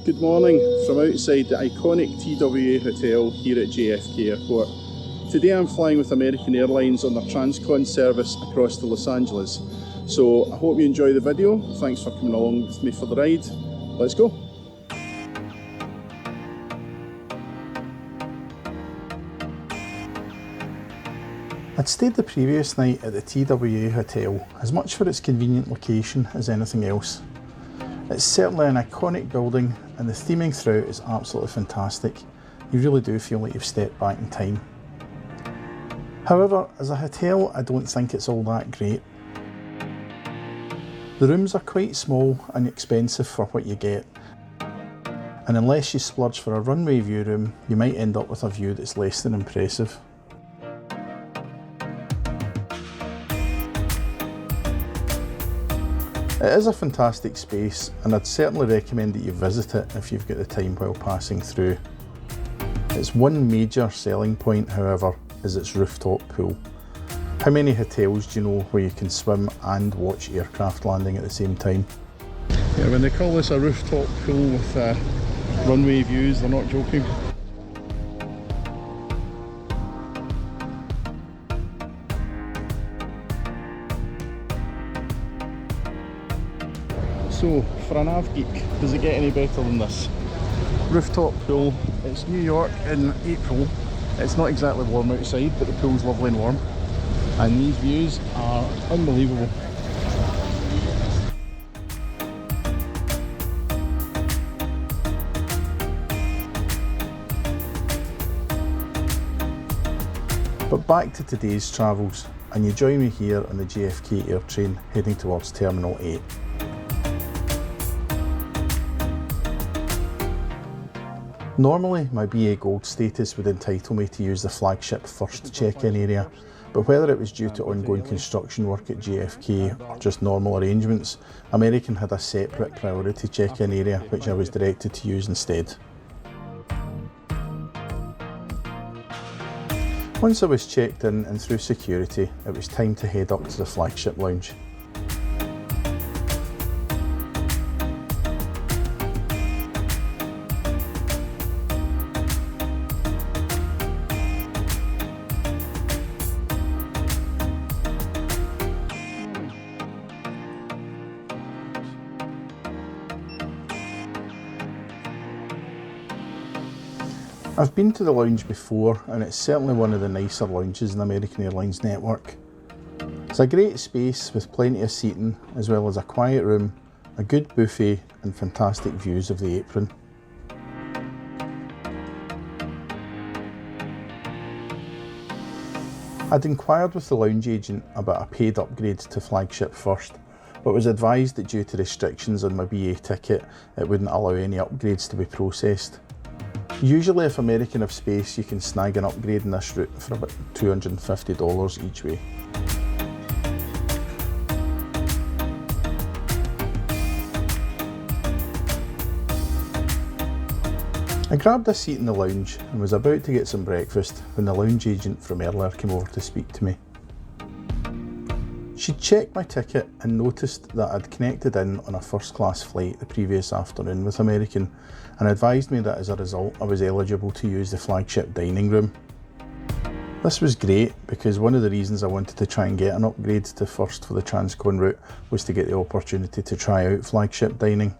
Good morning from outside the iconic TWA Hotel here at JFK Airport. Today I'm flying with American Airlines on their Transcon service across to Los Angeles. So I hope you enjoy the video. Thanks for coming along with me for the ride. Let's go. I'd stayed the previous night at the TWA Hotel, as much for its convenient location as anything else. It's certainly an iconic building and the theming throughout is absolutely fantastic. You really do feel like you've stepped back in time. However, as a hotel, I don't think it's all that great. The rooms are quite small and expensive for what you get. And unless you splurge for a runway view room, you might end up with a view that's less than impressive. It is a fantastic space and I'd certainly recommend that you visit it if you've got the time while passing through. Its one major selling point, however, is its rooftop pool. How many hotels do you know where you can swim and watch aircraft landing at the same time? Yeah, when they call this a rooftop pool with runway views, they're not joking. So, for an av geek, does it get any better than this? Rooftop pool. It's New York in April. It's not exactly warm outside, but the pool's lovely and warm. And these views are unbelievable. But back to today's travels, and you join me here on the JFK Airtrain heading towards Terminal 8. Normally, my BA Gold status would entitle me to use the Flagship First check-in area, but whether it was due to ongoing construction work at JFK or just normal arrangements, American had a separate priority check-in area which I was directed to use instead. Once I was checked in and through security, it was time to head up to the Flagship Lounge. I've been to the lounge before and it's certainly one of the nicer lounges in the American Airlines network. It's a great space with plenty of seating as well as a quiet room, a good buffet and fantastic views of the apron. I'd inquired with the lounge agent about a paid upgrade to Flagship First, but was advised that due to restrictions on my BA ticket it wouldn't allow any upgrades to be processed. Usually if American have space you can snag an upgrade in this route for about $250 each way. I grabbed a seat in the lounge and was about to get some breakfast when the lounge agent from earlier came over to speak to me. She'd checked my ticket and noticed that I'd connected in on a first class flight the previous afternoon with American and advised me that as a result I was eligible to use the Flagship Dining room. This was great because one of the reasons I wanted to try and get an upgrade to First for the Transcon route was to get the opportunity to try out Flagship Dining.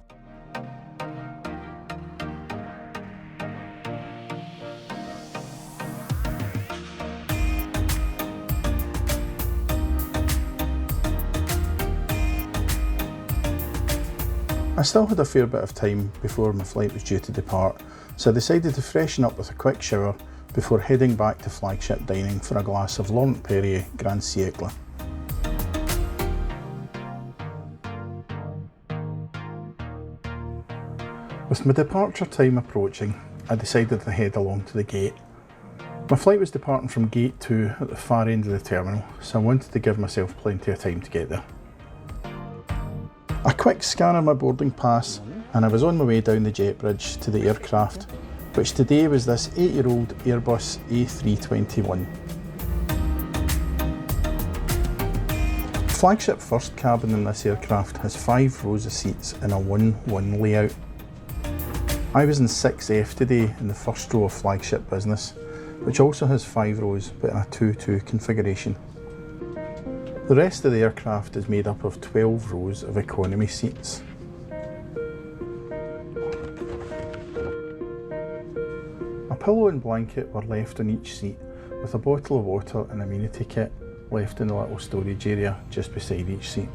I still had a fair bit of time before my flight was due to depart, so I decided to freshen up with a quick shower before heading back to Flagship Dining for a glass of Laurent Perrier Grand Siècle. With my departure time approaching, I decided to head along to the gate. My flight was departing from Gate 2 at the far end of the terminal, so I wanted to give myself plenty of time to get there. A quick scan of my boarding pass and I was on my way down the jet bridge to the aircraft, which today was this 8-year-old Airbus A321. Flagship First cabin in this aircraft has 5 rows of seats in a 1-1 layout. I was in 6F today in the first row of Flagship Business, which also has 5 rows but in a 2-2 configuration. The rest of the aircraft is made up of 12 rows of economy seats. A pillow and blanket were left on each seat, with a bottle of water and amenity kit left in the little storage area just beside each seat.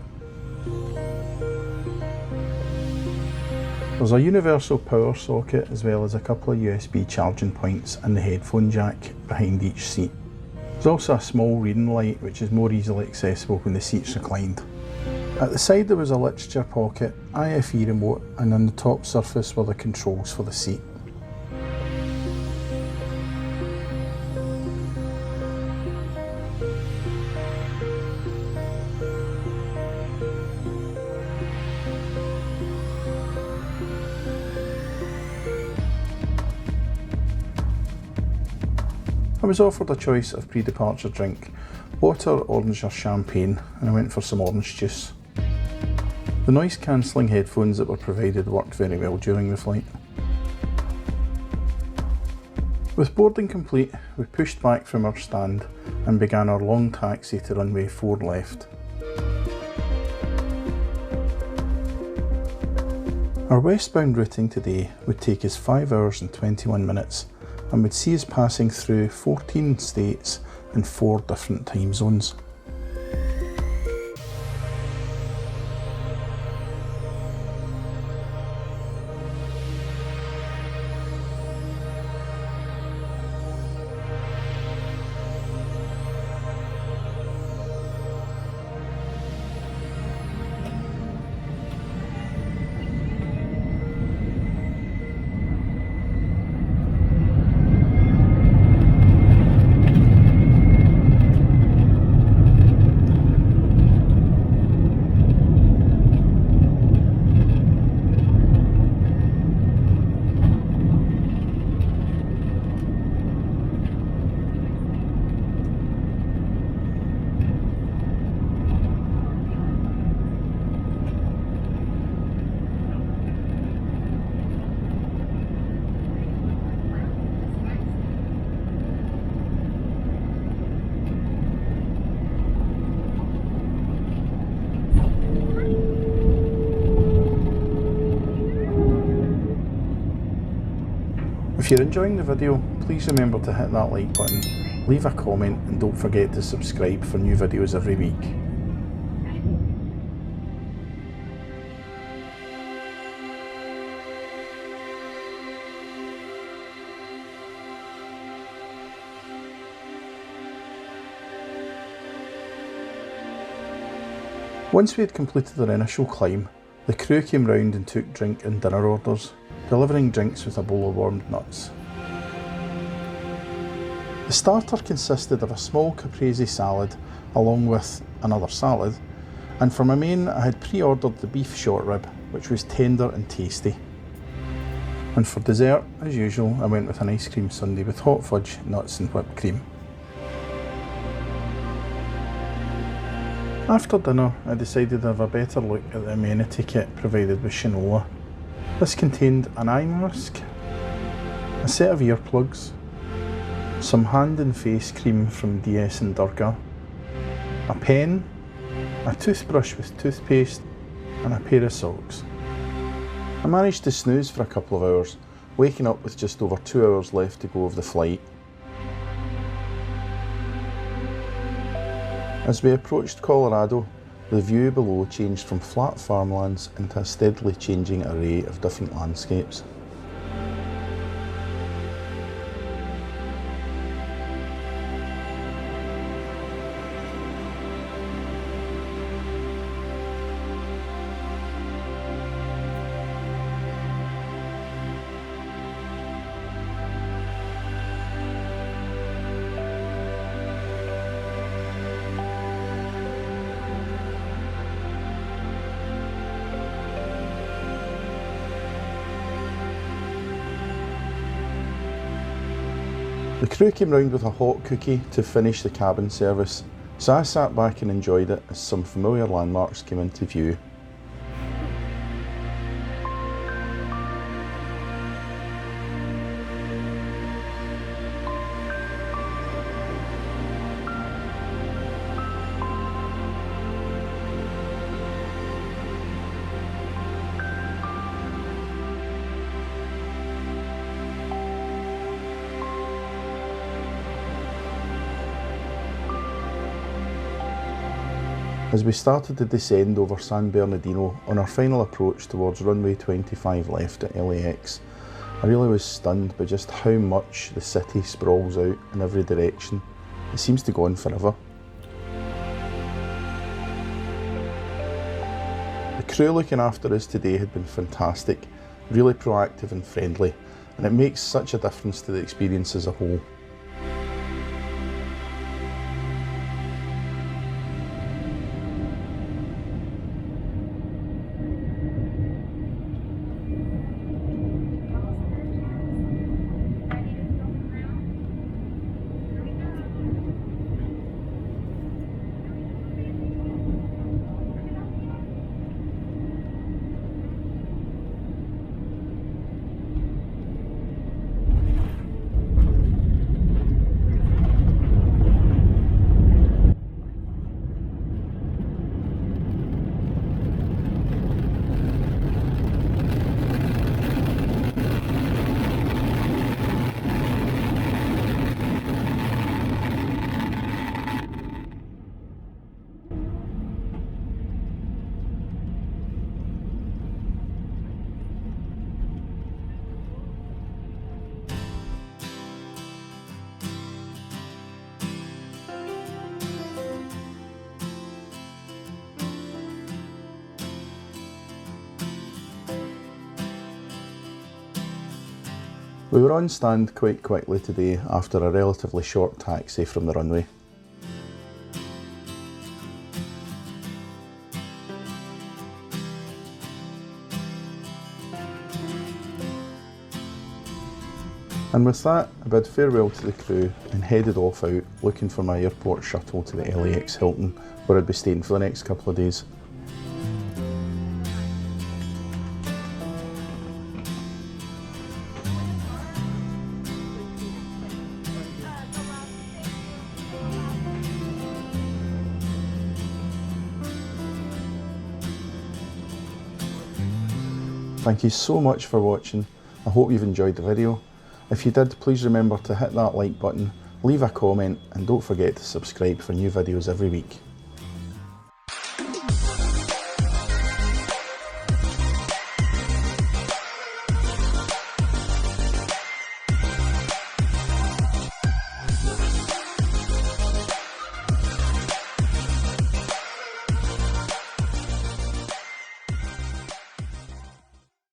There's a universal power socket as well as a couple of USB charging points and the headphone jack behind each seat. There's also a small reading light which is more easily accessible when the seat's reclined. At the side there was a literature pocket, IFE remote, and on the top surface were the controls for the seat. I was offered a choice of pre-departure drink, water, orange or champagne, and I went for some orange juice. The noise cancelling headphones that were provided worked very well during the flight. With boarding complete, we pushed back from our stand and began our long taxi to runway 4 left. Our westbound routing today would take us 5 hours and 21 minutes and would see us passing through 14 states and 4 different time zones. If you're enjoying the video, please remember to hit that like button, leave a comment and don't forget to subscribe for new videos every week. Once we had completed our initial climb, the crew came round and took drink and dinner orders, delivering drinks with a bowl of warmed nuts. The starter consisted of a small caprese salad along with another salad, and for my main I had pre-ordered the beef short rib, which was tender and tasty. And for dessert, as usual, I went with an ice cream sundae with hot fudge, nuts and whipped cream. After dinner, I decided to have a better look at the amenity kit provided with Shinola. This contained an eye mask, a set of earplugs, some hand and face cream from DS and Durga, a pen, a toothbrush with toothpaste, and a pair of socks. I managed to snooze for a couple of hours, waking up with just over 2 hours left to go of the flight. As we approached Colorado, the view below changed from flat farmlands into a steadily changing array of different landscapes. The crew came round with a hot cookie to finish the cabin service, so I sat back and enjoyed it as some familiar landmarks came into view. As we started to descend over San Bernardino on our final approach towards runway 25 left at LAX, I really was stunned by just how much the city sprawls out in every direction. It seems to go on forever. The crew looking after us today had been fantastic, really proactive and friendly, and it makes such a difference to the experience as a whole. We were on stand quite quickly today after a relatively short taxi from the runway. And with that, I bid farewell to the crew and headed off out looking for my airport shuttle to the LAX Hilton, where I'd be staying for the next couple of days. Thank you so much for watching. I hope you've enjoyed the video. If you did, please remember to hit that like button, leave a comment, and don't forget to subscribe for new videos every week.